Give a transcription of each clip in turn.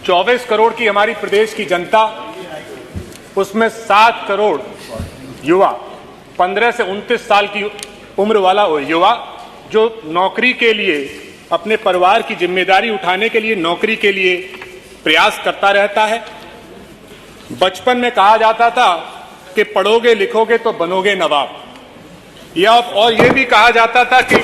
24 करोड़ की हमारी प्रदेश की जनता, उसमें 7 करोड़ युवा, 15 से 29 साल की उम्र वाला युवा जो नौकरी के लिए, अपने परिवार की जिम्मेदारी उठाने के लिए, नौकरी के लिए प्रयास करता रहता है। बचपन में कहा जाता था कि पढ़ोगे लिखोगे तो बनोगे नवाब, या और यह भी कहा जाता था कि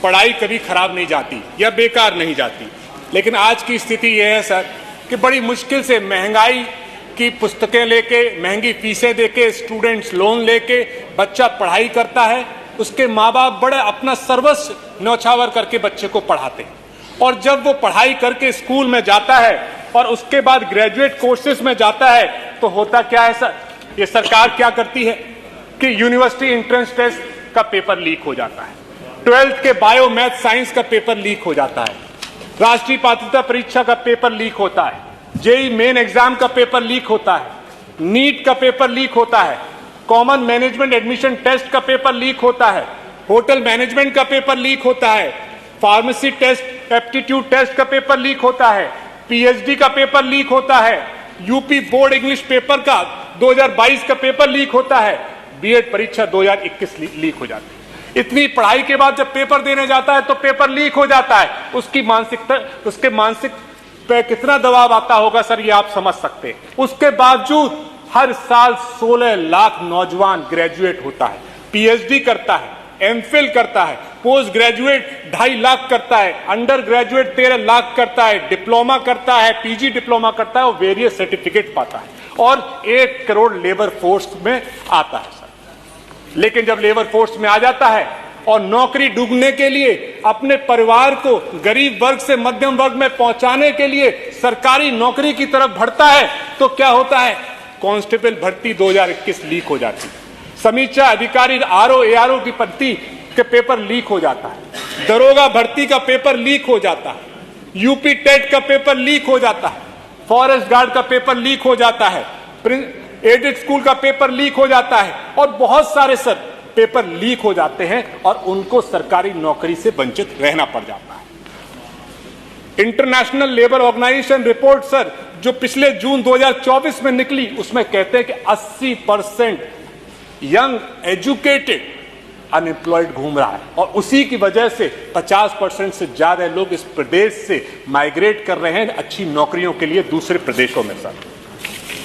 पढ़ाई कभी खराब नहीं जाती या बेकार नहीं जाती। लेकिन आज की स्थिति यह है सर कि बड़ी मुश्किल से महंगाई की पुस्तकें लेके, महंगी फीसें देके, स्टूडेंट्स लोन लेके बच्चा पढ़ाई करता है। उसके माँ बाप बड़े अपना सर्वस्व न्यौछावर करके बच्चे को पढ़ाते हैं, और जब वो पढ़ाई करके स्कूल में जाता है और उसके बाद ग्रेजुएट कोर्सेज में जाता है तो होता क्या है सर, ये सरकार क्या करती है कि यूनिवर्सिटी एंट्रेंस टेस्ट का पेपर लीक हो जाता है, 12th के बायो मैथ साइंस का पेपर लीक हो जाता है, राष्ट्रीय पात्रता परीक्षा का पेपर लीक होता है, जेईई मेन एग्जाम का पेपर लीक होता है, नीट का पेपर लीक होता है, कॉमन मैनेजमेंट एडमिशन टेस्ट का पेपर लीक होता है, होटल मैनेजमेंट का पेपर लीक होता है, फार्मेसी टेस्ट, एप्टीट्यूड टेस्ट का पेपर लीक होता है, पीएचडी का पेपर लीक होता है, यूपी बोर्ड इंग्लिश पेपर का 2022 का पेपर लीक होता है, बीएड परीक्षा 2021 लीक हो जाती है। इतनी पढ़ाई के बाद जब पेपर देने जाता है तो पेपर लीक हो जाता है। उसकी मानसिकता, उसके मानसिक पे कितना दबाव आता होगा सर, ये आप समझ सकते हैं। उसके बावजूद हर साल 16 लाख नौजवान ग्रेजुएट होता है, पीएचडी करता है, एमफिल करता है, पोस्ट ग्रेजुएट 2.5 लाख करता है, अंडर ग्रेजुएट 13 लाख करता है, डिप्लोमा करता है, पीजी डिप्लोमा करता है और वेरियस सर्टिफिकेट पाता है, और 1 करोड़ लेबर फोर्स में आता है सर। लेकिन जब लेबर फोर्स में आ जाता है और नौकरी ढूंढने के लिए, अपने परिवार को गरीब वर्ग से मध्यम वर्ग में पहुंचाने के लिए सरकारी नौकरी की तरफ बढ़ता है तो क्या होता है, कांस्टेबल भर्ती 2021 लीक हो जाती है, समीक्षा अधिकारी आरओ एआरओ की भर्ती के पेपर लीक हो जाता है, दरोगा भर्ती का पेपर लीक हो जाता है, यूपी टेट का पेपर लीक हो जाता है, फॉरेस्ट गार्ड का पेपर लीक हो जाता है, एडेड स्कूल का पेपर लीक हो जाता है, और बहुत सारे सर पेपर लीक हो जाते हैं और उनको सरकारी नौकरी से वंचित रहना पड़ जाता है। International Labour Organization report sir जो पिछले जून 2024 में निकली, उसमें कहते हैं कि 80% यंग एजुकेटेड अनएम्प्लॉयड घूम रहा है, और उसी की वजह से 50% से ज्यादा लोग इस प्रदेश से माइग्रेट कर रहे हैं अच्छी नौकरियों के लिए दूसरे प्रदेशों में सर।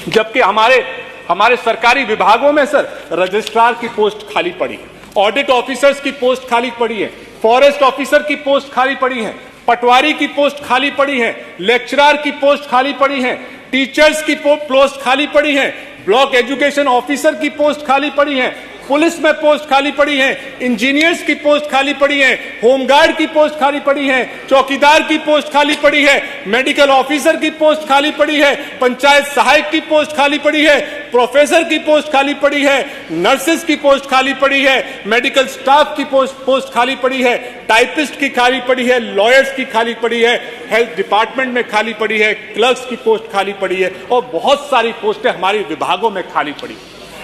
जबकि हमारे सरकारी विभागों में सर रजिस्ट्रार की पोस्ट खाली पड़ी है, ऑडिट ऑफिसर्स की पोस्ट खाली पड़ी है, फॉरेस्ट ऑफिसर की पोस्ट खाली पड़ी है, पटवारी की पोस्ट खाली पड़ी है, लेक्चरर की पोस्ट खाली पड़ी है, टीचर्स की पोस्ट खाली पड़ी है, ब्लॉक एजुकेशन ऑफिसर की पोस्ट खाली पड़ी है, पुलिस में पोस्ट खाली पड़ी है, इंजीनियर्स की पोस्ट खाली पड़ी है, होमगार्ड की पोस्ट खाली पड़ी है, चौकीदार की पोस्ट खाली पड़ी है, मेडिकल ऑफिसर की पोस्ट खाली पड़ी है, पंचायत सहायक की पोस्ट खाली पड़ी है, प्रोफेसर की पोस्ट खाली पड़ी है, नर्सेस की पोस्ट खाली पड़ी है, मेडिकल स्टाफ की पोस्ट खाली पड़ी है, टाइपिस्ट की खाली पड़ी है, लॉयर्स की खाली पड़ी है, हेल्थ डिपार्टमेंट में खाली पड़ी है, क्लर्क्स की पोस्ट खाली पड़ी है, और बहुत सारी पोस्टें हमारे विभागों में खाली पड़ी।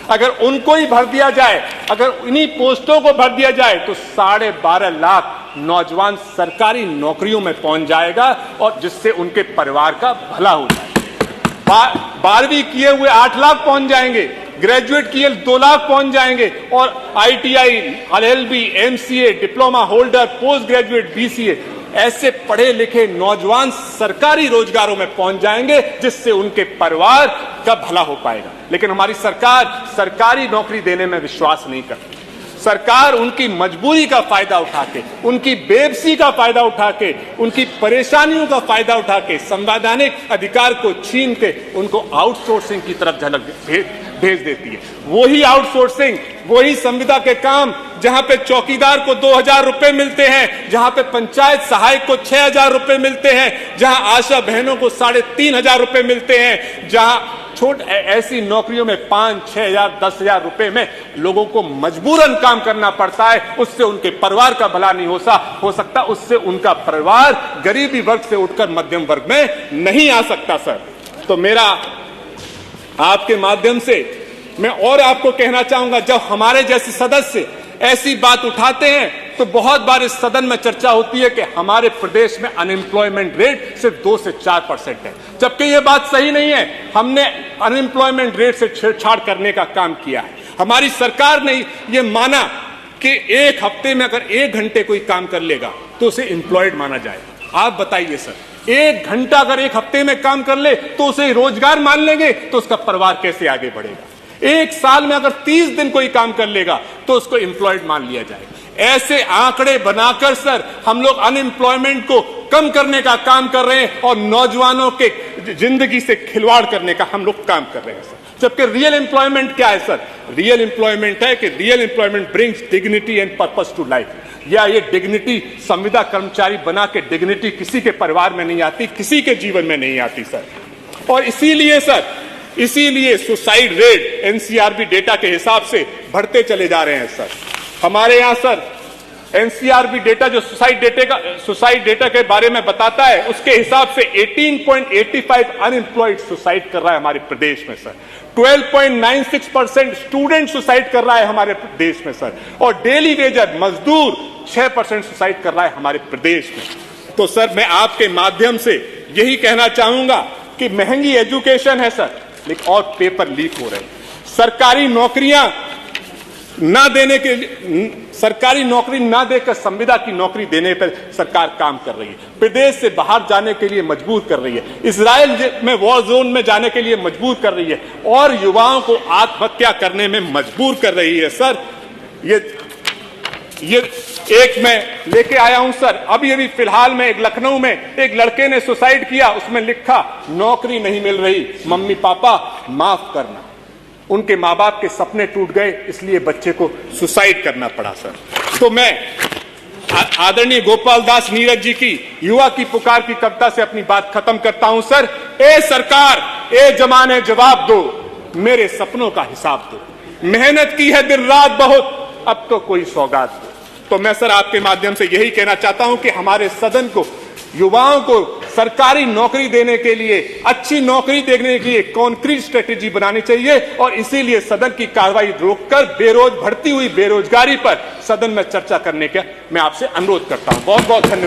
अगर उनको ही भर दिया जाए, अगर इन्हीं पोस्टों को भर दिया जाए तो 12.5 लाख नौजवान सरकारी नौकरियों में पहुंच जाएगा, और जिससे उनके परिवार का भला हो जाएगा। 12वीं किए हुए 8 लाख पहुंच जाएंगे, ग्रेजुएट किए 2 लाख पहुंच जाएंगे, और ITI, LLB, MCA, diploma holder, post graduate, BCA, ऐसे पढ़े लिखे नौजवान सरकारी रोजगारों में पहुंच जाएंगे, जिससे उनके परिवार का भला हो पाएगा। लेकिन हमारी सरकार सरकारी नौकरी देने में विश्वास नहीं करती। सरकार उनकी मजबूरी का फायदा उठा के, उनकी बेबसी का फायदा उठा के, उनकी परेशानियों का फायदा उठा के, संवैधानिक अधिकार को छीन के उनको आउटसोर्सिंग की तरफ झलक भेज देती है। वही आउटसोर्सिंग, वही संविदा के काम जहां पे चौकीदार को 2000 रुपए मिलते हैं, जहां पे पंचायत सहायक को 6000 रुपए मिलते हैं, जहां आशा बहनों को 3500 रुपए मिलते हैं, जहां ऐसी नौकरियों में 5, 6,000, 10,000 रुपए में लोगों को मजबूरन काम करना पड़ता है, उससे उनके परिवार का भला नहीं हो सकता, उससे उनका परिवार गरीबी वर्ग से उठकर मध्यम वर्ग में नहीं आ सकता सर। तो मेरा आपके माध्यम से मैं और आपको कहना चाहूंगा, जब हमारे जैसे सदस्य ऐसी बात उठाते हैं तो बहुत बार इस सदन में चर्चा होती है कि हमारे प्रदेश में अनएम्प्लॉयमेंट रेट सिर्फ 2 से 4% है, जबकि यह बात सही नहीं है। हमने अनएम्प्लॉयमेंट रेट से छेड़छाड़ करने का काम किया है। हमारी सरकार ने यह माना कि एक हफ्ते में अगर 1 घंटे कोई काम कर लेगा तो उसे एम्प्लॉयड माना जाएगा। आप बताइए सर, 1 घंटा अगर 1 हफ्ते में काम कर ले तो उसे रोजगार मान लेंगे तो उसका परिवार कैसे आगे बढ़ेगा? 1 साल में अगर 30 दिन कोई काम कर लेगा तो उसको एम्प्लॉयड मान लिया जाएगा। ऐसे आंकड़े बनाकर सर हम लोग अनएम्प्लॉयमेंट को कम करने का काम कर रहे हैं और नौजवानों के जिंदगी से खिलवाड़ करने का हम लोग काम कर रहे हैं सर। जबकि रियल एम्प्लॉयमेंट क्या है सर? रियल एम्प्लॉयमेंट है कि real employment brings dignity and purpose to life. या ये डिग्निटी संविदा कर्मचारी बना के डिग्निटी किसी के परिवार में नहीं आती, किसी के जीवन में नहीं आती सर। और इसीलिए सुसाइड रेट एनसीआरबी डेटा के हिसाब से बढ़ते चले जा रहे हैं सर। हमारे यहां सर एनसीआरबी डेटा जो सुसाइड डेटा के बारे में बताता है, उसके हिसाब से 18.85 अनएम्प्लॉयड सुसाइड कर रहा है हमारे प्रदेश में सर। 12.96% स्टूडेंट सुसाइड कर रहा है हमारे प्रदेश में सर। और डेली वेजर मजदूर 6% सुसाइड कर रहा है हमारे प्रदेश में। तो सर मैं आपके माध्यम से यही कहना चाहूंगा कि महंगी एजुकेशन है सर, लेकिन और पेपर लीक हो रहे हैं। सरकारी नौकरी ना देकर संविदा की नौकरी देने पर सरकार काम कर रही है। प्रदेश से बाहर जाने के लिए मजबूर कर रही है, इजराइल में वॉर जोन में जाने के लिए मजबूर कर रही है और युवाओं को आत्महत्या करने में मजबूर कर रही है सर। ये एक मैं लेके आया हूं सर, अभी फिलहाल में एक लखनऊ में एक लड़के ने सुसाइड किया। उसमें लिखा, नौकरी नहीं मिल रही, मम्मी पापा माफ करना। उनके माँ बाप के सपने टूट गए, इसलिए बच्चे को सुसाइड करना पड़ा सर। तो मैं आदरणीय गोपाल दास नीरज जी की युवा की पुकार की कविता से अपनी बात खत्म करता हूं सर। ए सरकार, ए जमाने जवाब दो, मेरे सपनों का हिसाब दो। मेहनत की है दिन रात बहुत, अब तो कोई सौगात दो। तो मैं सर आपके माध्यम से यही कहना चाहता हूं कि हमारे सदन को युवाओं को सरकारी नौकरी देने के लिए, अच्छी नौकरी देने के लिए कॉन्क्रीट स्ट्रेटेजी बनानी चाहिए और इसीलिए सदन की कार्रवाई रोककर बढ़ती हुई बेरोजगारी पर सदन में चर्चा करने का मैं आपसे अनुरोध करता हूं। बहुत बहुत धन्यवाद।